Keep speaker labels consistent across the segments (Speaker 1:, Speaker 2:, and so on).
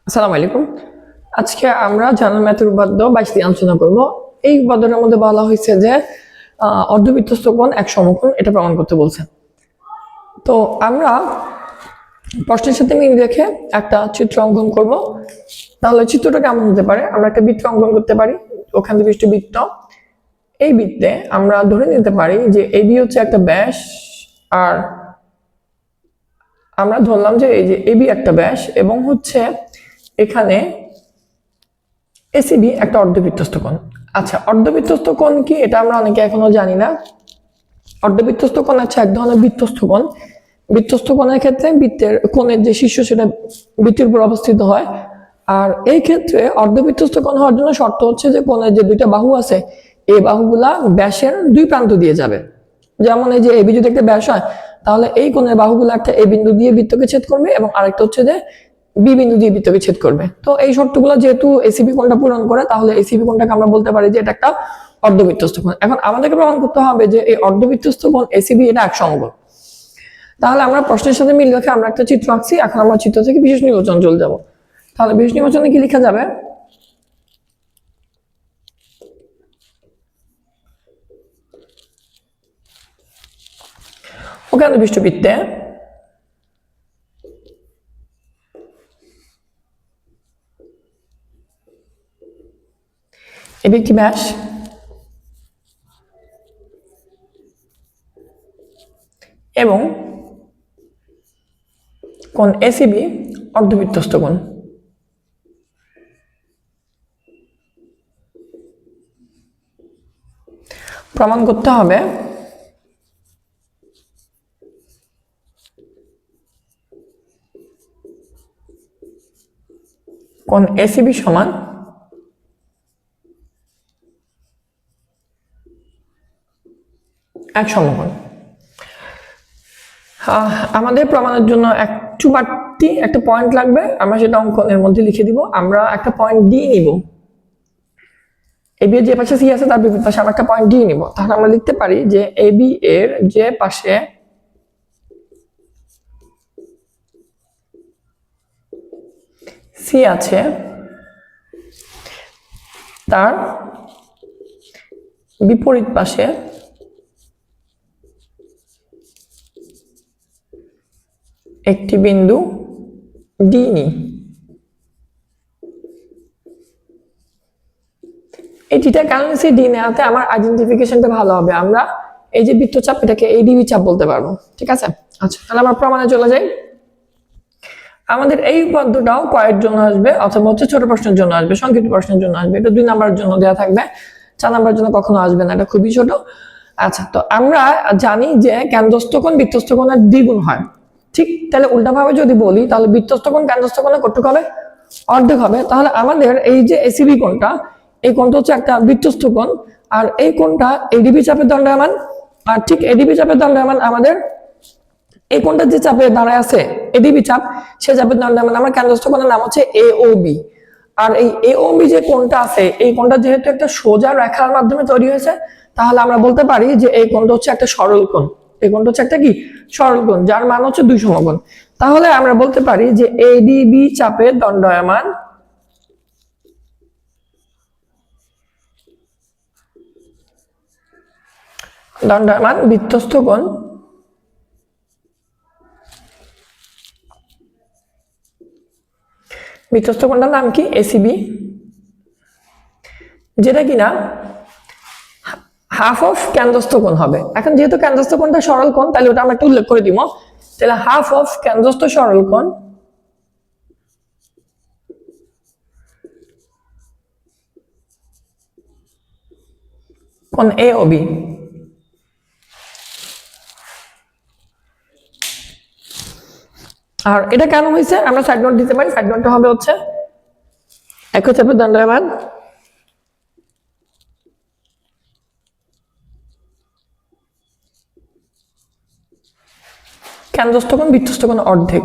Speaker 1: আসসালামু আলাইকুম। আজকে আমরা জার্নাল ম্যাথের উপাদ্য 22 দিয়ে আলোচনা করব। এই উপাদ্যটার মধ্যে বলা হয়েছে যে অর্ধবৃত্তস্থ কোণ এক সমকোণ, এটা প্রমাণ করতে বলছে। তো আমরা প্রশ্নের সাথে মিল রেখে একটা চিত্র অঙ্কন করব। তাহলে চিত্রটা কেমন হতে পারে? আমরা একটা বৃত্ত অঙ্কন করতে পারি, ওখান থেকে বৃত্ত। এই বৃত্তে আমরা ধরে নিতে পারি যে এবি হচ্ছে একটা ব্যাস, আর আমরা ধরলাম যে এই যে এবি একটা ব্যাস এবং হচ্ছে এখানে এসিবি একটা অর্ধবৃত্তস্থ কোণ। আচ্ছা, অর্ধবৃত্তস্থ কোণ কি এটা আমরা অনেকে এখনো জানি না। অর্ধবৃত্তস্থ কোণ হচ্ছে এক ধরনের বৃত্তস্থ কোণ। বৃত্তস্থ কোণের ক্ষেত্রে বৃত্তের কোণের যে শীর্ষ সেটা বৃত্তের উপর অবস্থিত হয়। আর এই ক্ষেত্রে অর্ধবৃত্তস্থ কোণ হওয়ার জন্য শর্ত হচ্ছে যে কোণের যে দুইটা বাহু আছে এই বাহুগুলা ব্যাসের দুই প্রান্ত দিয়ে যাবে। যেমন এই যে এবি যদি একটা ব্যাস হয় তাহলে এই কোণের বাহুগুলো একটা এ বিন্দু দিয়ে বৃত্তকে ছেদ করবে এবং আরেকটা হচ্ছে যে বি বিন্দু দিয়ে বৃত্তকে ছেদ করবে। তো এই শর্তগুলো যেহেতু এসিবি কোণটা পূরণ করে তাহলে এসিবি কোণটাকে আমরা বলতে পারি যে এটা একটা অর্ধবৃত্তস্থ কোণ। এখন আমাদেরকে প্রমাণ করতে হবে যে এই অর্ধবৃত্তস্থ কোণ এসিবি এটা এক সমকোণ। তাহলে আমরা প্রশ্নের সাথে মিল রেখে আমরা একটা চিত্র আঁকছি। এখন আমরা চিত্র থেকে বিশেষ নির্বাচন চলে যাব। তাহলে বিশেষ নির্বাচনে কি লেখা যাবে? ওখানে পৃষ্ঠবৃত্তে এই একটি ব্যাস এবং কোণ এসিবি অর্ধবৃত্তস্থ কোণ। প্রমাণ করতে হবে কোণ এসিবি সমান এক সমকোণ। আমাদের প্রমাণের জন্য একটু বাড়তি একটা পয়েন্ট লাগবে, আমরা সেটা অঙ্কনের মধ্যে লিখে দিব। আমরা একটা পয়েন্ট ডি নিব, এবি এর যে পাশে সি আছে তার বিপরীত পাশে আমরা একটা পয়েন্ট ডি নিব। তাহলে আমরা লিখতে পারি যে এবি এর যে পাশে সি আছে তার বিপরীত পাশে একটি বিন্দু ডি নিই। এই ডিটা কেন নিচ্ছি? ডি নেওয়াতে আমার আইডেন্টিফিকেশনটা ভালো হবে। আমরা এই যে বৃত্তচাপ এটাকে এডিবি চাপ বলতে পারবো। ঠিক আছে, আচ্ছা তাহলে আমরা প্রমাণে চলে যাই। আমাদের এই পদ্ধতিটাও কয়ের জন্য আসবে অথবা হচ্ছে ছোট প্রশ্নের জন্য আসবে, সংক্ষিপ্ত প্রশ্নের জন্য আসবে। এটা 2 নাম্বারের জন্য দেওয়া থাকবে, 4 নাম্বারের জন্য কখনো আসবে না, এটা খুবই ছোট। আচ্ছা, তো আমরা জানি যে কেন্দ্রস্থ কোণ বৃত্তস্থ কোণের দ্বিগুণ হয়। ঠিক, তাহলে উল্টাভাবে যদি বলি তাহলে বৃত্তস্থ কোণ কেন্দ্রস্থ কোণের কতটুকু হবে? অর্ধেক হবে। তাহলে আমাদের এই যে এসিবি কোণটা, এই কোণটা হচ্ছে একটা বৃত্তস্থ কোণ, আর এই কোণটা এডিবি চাপের দণ্ডায়মান। আর ঠিক এডিবি চাপের দণ্ডায়মান আমাদের এই কোণটা যে চাপে দাঁড়ায় আছে এডিবি চাপ, সে চাপের দণ্ডায়মান আমার কেন্দ্রস্থ কোণের নাম হচ্ছে এওবি। আর এই এওবি যে কোণটা আছে এই কোণটা যেহেতু একটা সোজা রেখার মাধ্যমে তৈরি হয়েছে তাহলে আমরা বলতে পারি যে এই কোণটা হচ্ছে একটা সরল কোণ। এই কোণটা হচ্ছে একটা কি সরল কোণ, যার মান হচ্ছে 2 সমকোণ। তাহলে আমরা বলতে পারি যে এডিবি চাপের দণ্ডায়মান বৃত্তস্থ কোণ বৃত্তস্থ কোণটার নাম কি? এসিবি, যেটা কিনা হাফ অফ কেন্দ্রস্থ কোণ হবে। এখন যেহেতু কেন্দ্রস্থ কোণটা সরল কোণ তাহলে ওটা আমরা একটু উল্লেখ করে দিব। তাহলে হাফ অফ কেন্দ্রস্থ সরল কোণ কোণ এ ও বি। আর এটা কেন হয়েছে আমরা সাইড নোট দিতে পারি। সাইড নোটটা হবে হচ্ছে একই চাপের দণ্ডায়মান কেন্দ্রস্থ কোণ বৃত্তস্থ কোণ অর্ধেক।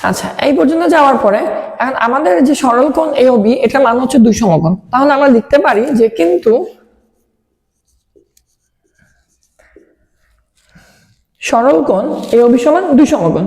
Speaker 1: আচ্ছা, এই পর্যন্ত যাওয়ার পরে এখন আমাদের যে সরল কোণ AOB এটার মান হচ্ছে 2 সমকোণ। তাহলে আমরা লিখতে পারি যে কিন্তু সরল কোণ AOB সমান 2 সমকোণ।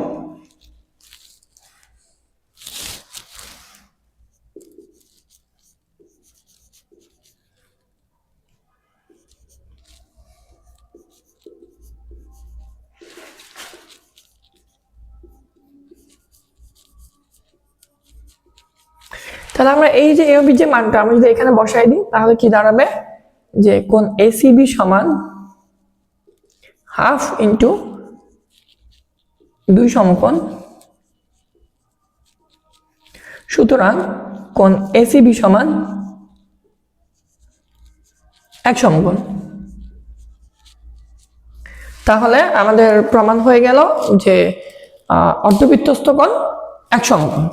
Speaker 1: তাহলে আমরা এই যে AOB যে মানটা আমরা যদি এখানে বসাই দিই তাহলে কি দাঁড়াবে যে কোণ ACB সমান হাফ ইন্টু 2 সমকোণ, সুতরাং কোণ ACB সমান 1 সমকোণ। তাহলে আমাদের প্রমাণ হয়ে গেল যে অর্ধবৃত্তস্থ কোণ 1 সমকোণ।